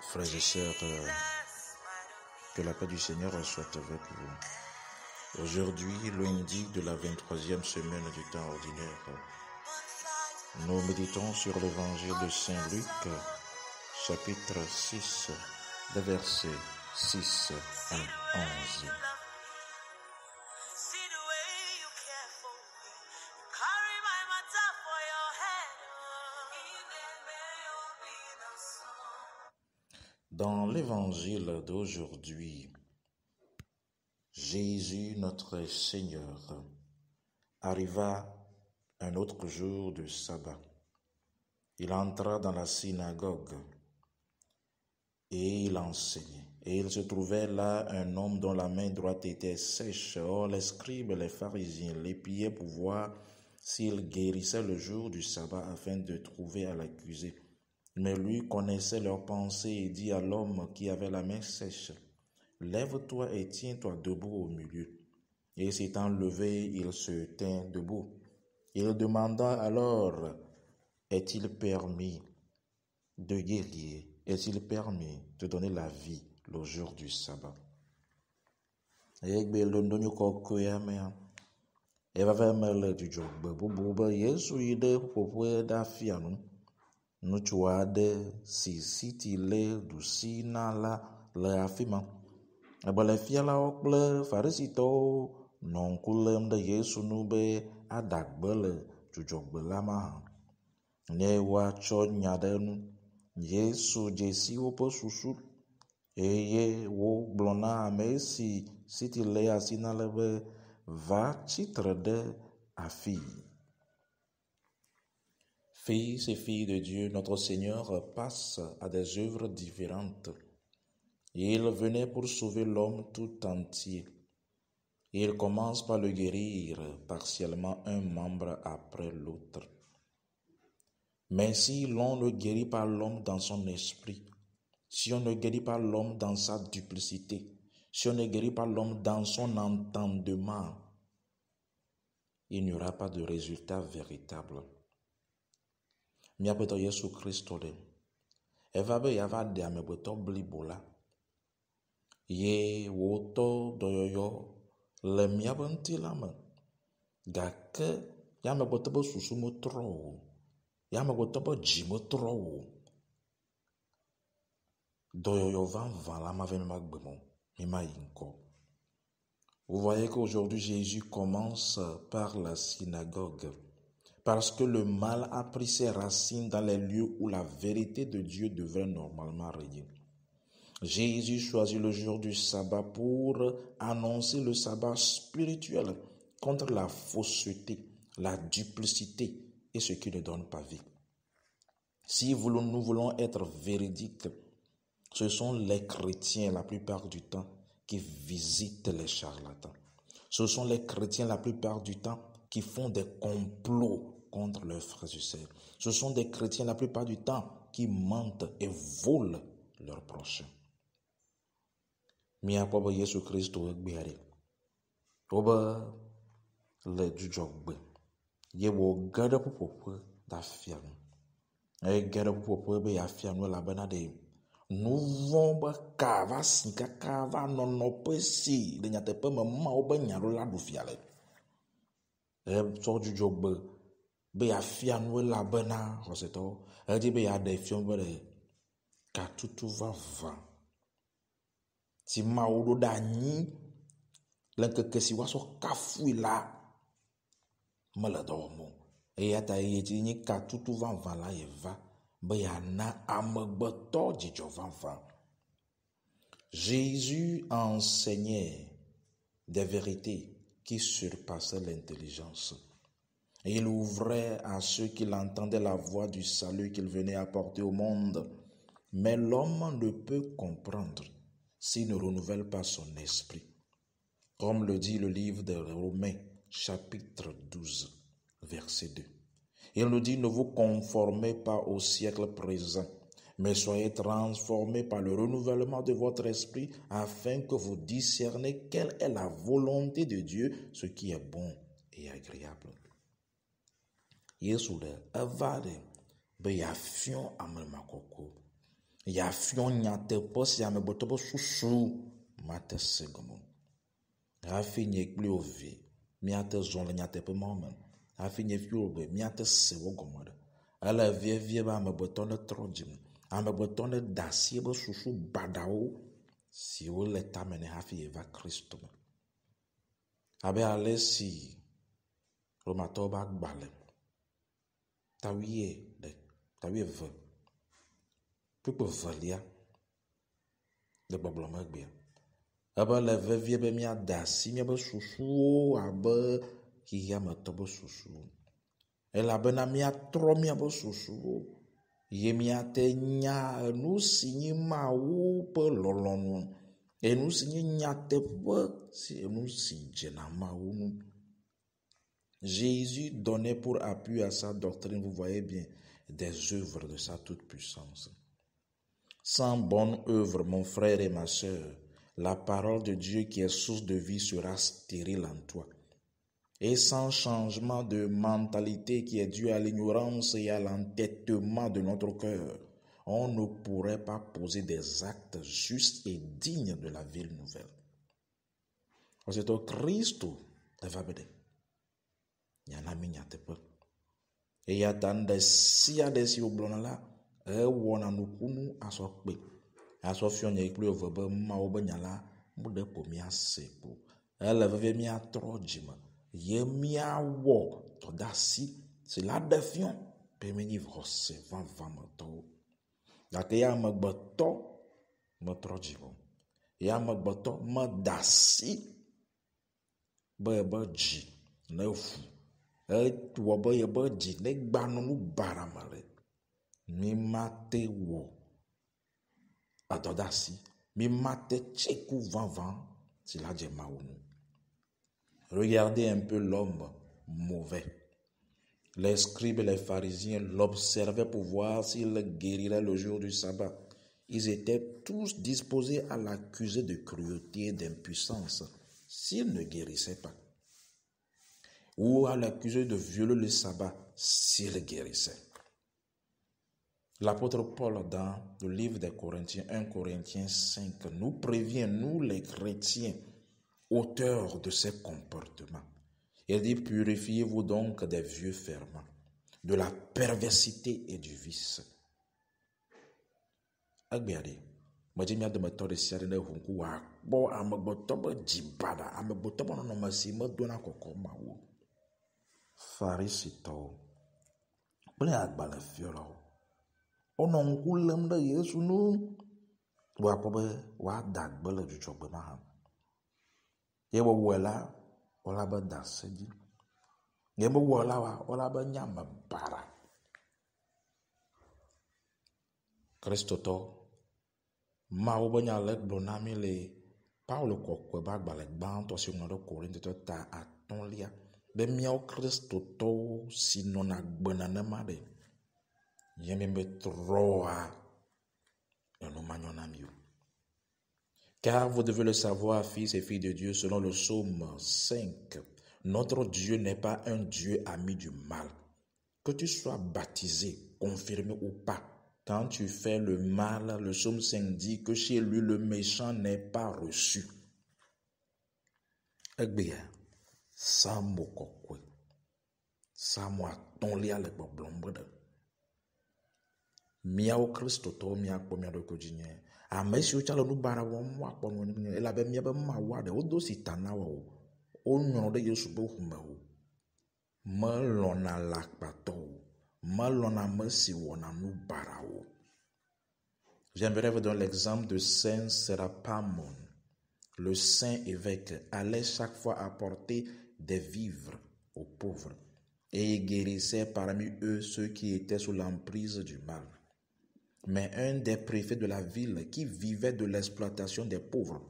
Frères et sœurs, que la paix du Seigneur soit avec vous. Aujourd'hui, lundi de la 23e semaine du temps ordinaire, nous méditons sur l'évangile de Saint Luc, chapitre 6, des versets 6 à 11. Dans l'évangile d'aujourd'hui, Jésus, notre Seigneur, arriva un autre jour de sabbat. Il entra dans la synagogue et il enseignait. Et il se trouvait là un homme dont la main droite était sèche. Or, les scribes et les pharisiens l'épiaient pour voir s'il guérissait le jour du sabbat afin de trouver à l'accuser. Mais lui connaissait leurs pensées et dit à l'homme qui avait la main sèche, « Lève-toi et tiens-toi debout au milieu. » Et s'étant levé, il se tint debout. Il demanda alors, « Est-il permis de guérir? Est-il permis de donner la vie le jour du sabbat? » Ŋutsu aɖe si siti lé ɖusi na la le afi ma. Agbalefialawo kple Farisitɔwo nɔ ŋku lém ɖe Yesu nu be ada gbe le Dzudzɔgbe la ma hã. Ne woatsɔ nya ɖe nu, Yesu dze si woƒe susu eye wogblɔ na ame si siti lé asi na le be va tsitre ɖe afii. Fils et filles de Dieu, notre Seigneur passe à des œuvres différentes. Il venait pour sauver l'homme tout entier. Il commence par le guérir partiellement un membre après l'autre. Mais si l'on ne guérit pas l'homme dans son esprit, si on ne guérit pas l'homme dans sa duplicité, si on ne guérit pas l'homme dans son entendement, il n'y aura pas de résultat véritable. Miaƒetɔ Yesu Kristo ɖe, eva be yava ɖe amegbetɔ blibo la, ye wòtɔ dɔyɔyɔ le miaƒe ŋutilã me, gake ya amegbetɔ be susu metrɔ o, ya amegbetɔ be dzi metrɔ o. Dɔyɔyɔ vavã la ma va magbe mo, mi ma yi ŋkɔ. Vous voyez qu'aujourd'hui Jésus commence par la synagogue. Parce que le mal a pris ses racines dans les lieux où la vérité de Dieu devrait normalement régner. Jésus choisit le jour du sabbat pour annoncer le sabbat spirituel contre la fausseté, la duplicité et ce qui ne donne pas vie. Si nous voulons être véridiques, ce sont les chrétiens la plupart du temps qui visitent les charlatans. Ce sont les chrétiens la plupart du temps qui font des complots contre leurs frères et sœurs. Ce sont des chrétiens la plupart du temps qui mentent et volent leurs prochains. Miakpɔ be Yesu Kristo egbe aɖe, wobe le Dzudzɔgbe, ye wòge ɖe ƒuƒoƒe ɖe afia nu. Ege ɖe ƒuƒoƒe be yeafia nu elabena ɖe nu vɔ̃ be ka va si kaka va nɔ nɔƒe si le nyateƒe me Mawu be nya ɖo la ɖu fia le. Etsɔ Dzudzɔgbe be yeafia nu elabena xɔsetɔwo edi be yeaɖe fiɔ be ɖe katutu vavã si Mawu ɖo ɖe anyi le ŋkeke si woasɔ kafui la mele dɔ wɔm o. Eya ta ye dzi nye katutu vavã la ye va be yeana amegbetɔ dzidzɔ vavã. Jésus enseignait des vérités qui surpassaient l'intelligence. Il ouvrait à ceux qui l'entendaient la voix du salut qu'il venait apporter au monde. Mais l'homme ne peut comprendre s'il ne renouvelle pas son esprit. Comme le dit le livre des Romains, chapitre 12, verset 2. Il nous dit, ne vous conformez pas au siècle présent, mais soyez transformés par le renouvellement de votre esprit afin que vous discerniez quelle est la volonté de Dieu, ce qui est bon et agréable. Yesu ɖe eva ɖe be yeafiɔ ame makɔkɔ Ya fion nyate pos ya me botobo susu mate segomo. Rafi nye kli ovi miate zonle nyate pe moment. Rafi nye fi obe miate sewo gomode. Ala vie ba me botonde trojim. Ame botonde dasi be susu badao si o le tamene hafi eva Kristo. Abe ale si romato ba gbale. Tawiye ve. Pupo velia de bobloma gbia. Abe le vevie be mia dasi mia be susu abe hiya me to be susu. Elabena mia tro mia be susu. Ye mia te nya enu sinyi mawu pe lolonu. Enu sinyi nya te pe si enu si jena mawu nu. Jésus donnait pour appui à sa doctrine, vous voyez bien, des œuvres de sa toute-puissance. Sans bonne œuvre, mon frère et ma sœur, la parole de Dieu qui est source de vie sera stérile en toi. Et sans changement de mentalité qui est dû à l'ignorance et à l'entêtement de notre cœur, on ne pourrait pas poser des actes justes et dignes de la ville nouvelle. C'est au Christ va bede. Yana minyate pe. E ya tande sia desi oblonala e wona nukunu asokpe. Asofio nye ikli ovebe ma obenyala mude po mia sepo. Ele veve mia trojima. Ye mia wo to dasi. C'est la defion. Pemeni vrose van me to. Dake ya me gbeto me trojimo. Ya me gbeto me dasi. Be ji ne fu. Wobe ye be ji ne gbanu nu baramale. Mi mate wo. Adodasi. Mi mate tchekou van si la djemaounou. Regardez un peu l'homme mauvais. Les scribes et les pharisiens l'observaient pour voir s'il guérirait le jour du sabbat. Ils étaient tous disposés à l'accuser de cruauté et d'impuissance s'il ne guérissait pas. Ou à l'accuser de violer le sabbat s'il guérissait. L'apôtre Paul, dans le livre des Corinthiens, 1 Corinthiens 5, nous prévient, nous les chrétiens, auteurs de ces comportements. Il dit, purifiez-vous donc des vieux ferments, de la perversité et du vice. Agbiade, majimia de méthode siarine hunku wa bo amegbotobo jibada amegbotobo no masi medona koko mawo. Farisito. Ble agbale fiolo. Ono nkulem de Yesu nu wa pobe wa dagbele juchogbe maham. Ye wo wela ola be daseji. Ye bo wela wa ola be nyama bara. Kristo to ma wo be nyalek blonami le Paulo kokwe ba gbale gban to si ngodo Korinte to ta atonlia be miao Kristo to si nona gbena na made. Car vous devez le savoir, fils et filles de Dieu, selon le psaume 5, notre Dieu n'est pas un Dieu ami du mal. Que tu sois baptisé, confirmé ou pas, quand tu fais le mal, le psaume 5 dit que chez lui le méchant n'est pas reçu. Miao Kristo to mia kpo mia do kojinye amesi o chalo nu bara wo mo akpo no ni ela be mia be ma wa de o do sitana wo o nyo de Yesu bo huma wo ma lona lakpato ma lona mesi wona nu bara wo. J'aimerais vous donner l'exemple de Saint Sérapamon. Le saint évêque allait chaque fois apporter des vivres aux pauvres et il guérissait parmi eux ceux qui étaient sous l'emprise du mal. Mais un des préfets de la ville qui vivait de l'exploitation des pauvres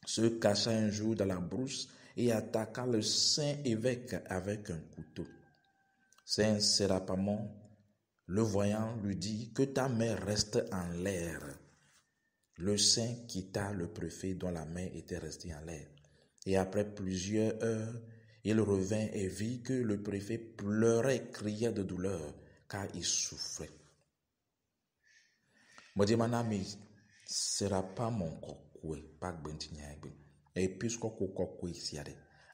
se cacha un jour dans la brousse et attaqua le saint évêque avec un couteau. Saint Sérapamon, le voyant, lui dit que ta main reste en l'air. Le saint quitta le préfet dont la main était restée en l'air. Et après plusieurs heures, il revint et vit que le préfet pleurait et criait de douleur car il souffrait. Me dit, mon ami, ce sera pas mon kokwe, pas gbentinyabe. Et puis, ce kokwe ici,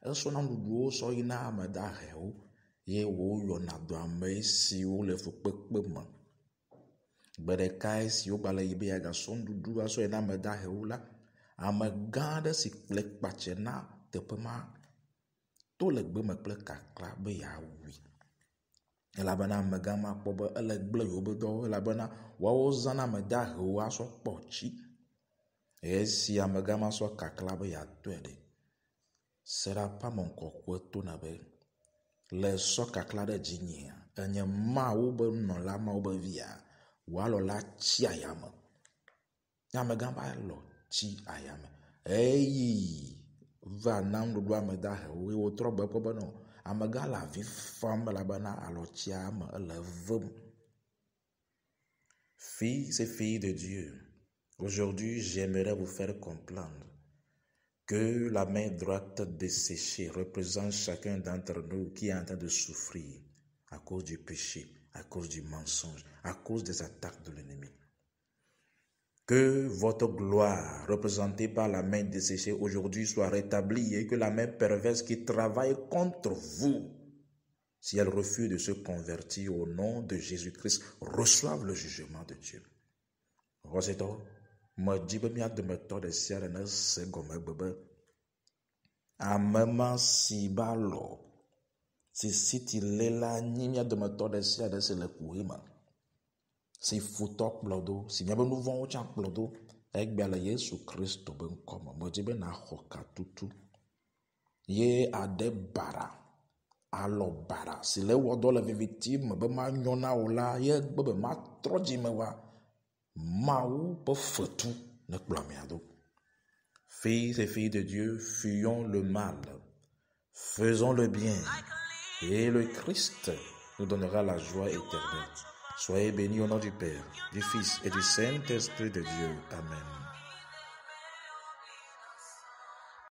et son nom de so ina amada heo, ye wo yona do ame si wo le fukpekpe me. Gbedekai si wo bale yibe ya gason dudu aso ina amada heo la, ame gã aɖe si kple kpatse na teƒe ma to le gbe me kple kakla be yeawui. Elabena amegã ma kpɔ be ele gble yewo be dɔ elabena woawo zãna ame dahewo asɔ kpɔ tsi. Esi amegã ma sɔ kakla be yeatɔe ɖe. Sera pas mon kokwe tona be le sɔ kakla ɖe dzi nyia enye Mawu be nunɔla Mawu be via woalɔ la tsi ayame. Amegã va lɔ tsi ayame. Eyi va na nuɖuɖu ame dahewo eye wotrɔ gbe kpɔ be no. Amegã le avi fam elabena alɔtsia me ele vem. Fils et filles de Dieu, aujourd'hui j'aimerais vous faire comprendre que la main droite desséchée représente chacun d'entre nous qui est en train de souffrir à cause du péché, à cause du mensonge, à cause des attaques de l'ennemi. Que votre gloire, représentée par la main desséchée aujourd'hui, soit rétablie et que la main perverse qui travaille contre vous, si elle refuse de se convertir au nom de Jésus-Christ, reçoive le jugement de Dieu. Roseto, me dit be mia dometɔ ɖe sia ɖe ne se gɔme gbe be amema si ba lɔ si le la nyi mia dometɔ ɖe sia ɖe si le kpuie me. Si futɔ kplɔ do, si miabe nu vɔ̃wo tsã kplɔ do, egbea le Yesu Kristo be ŋkɔ me. Me di be naxɔ katutu ye aɖe bara alɔ bara si le wɔ dɔ le viviti me be manyɔ na wo la ye gbe be matrɔ dzi me va Mawu be fetu ne kplɔ mia do. Fils et filles de Dieu, fuyons le mal, faisons le bien et le Christ nous donnera la joie éternelle. Soyez bénis au nom du Père, du Fils et du Saint-Esprit de Dieu. Amen.